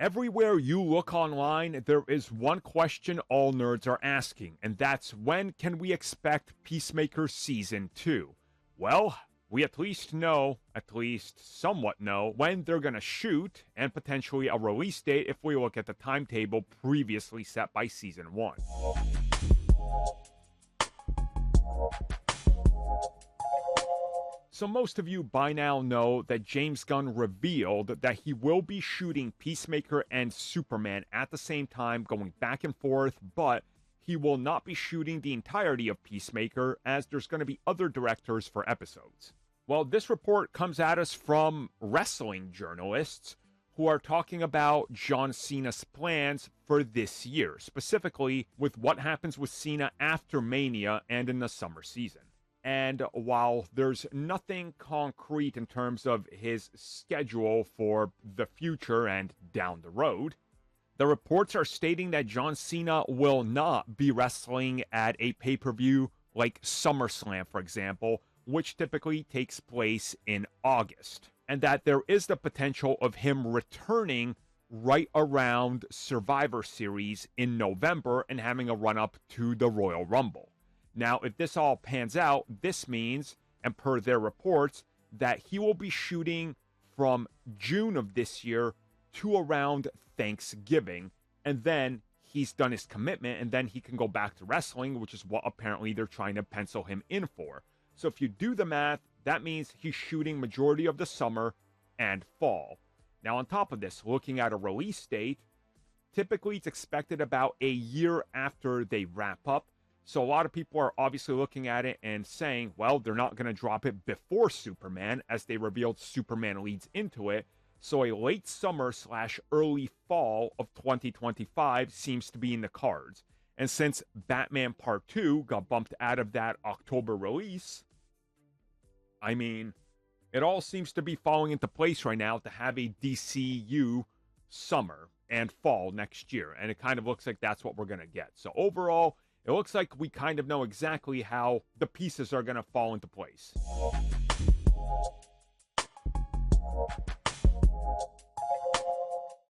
Everywhere you look online, there is one question all nerds are asking, and that's when can we expect Peacemaker Season 2? Well, we at least somewhat know, when they're gonna shoot, and potentially a release date if we look at the timetable previously set by Season 1. So most of you by now know that James Gunn revealed that he will be shooting Peacemaker and Superman at the same time, going back and forth, but he will not be shooting the entirety of Peacemaker, as there's going to be other directors for episodes. Well, this report comes at us from wrestling journalists who are talking about John Cena's plans for this year, specifically with what happens with Cena after Mania and in the summer season. And while there's nothing concrete in terms of his schedule for the future and down the road, the reports are stating that John Cena will not be wrestling at a pay-per-view like SummerSlam, for example, which typically takes place in August, and that there is the potential of him returning right around Survivor Series in November and having a run-up to the Royal Rumble. Now, if this all pans out, this means, and per their reports, that he will be shooting from June of this year to around Thanksgiving, and then he's done his commitment, and then he can go back to wrestling, which is what apparently they're trying to pencil him in for. So if you do the math, that means he's shooting majority of the summer and fall. Now, on top of this, looking at a release date, typically it's expected about a year after they wrap up. So a lot of people are obviously looking at it and saying, well, they're not going to drop it before Superman, as they revealed Superman leads into it. So a late summer / early fall of 2025 seems to be in the cards. And since Batman Part 2 got bumped out of that October release, I mean, it all seems to be falling into place right now to have a DCU summer and fall next year. And it kind of looks like that's what we're going to get. So overall, it looks like we kind of know exactly how the pieces are going to fall into place.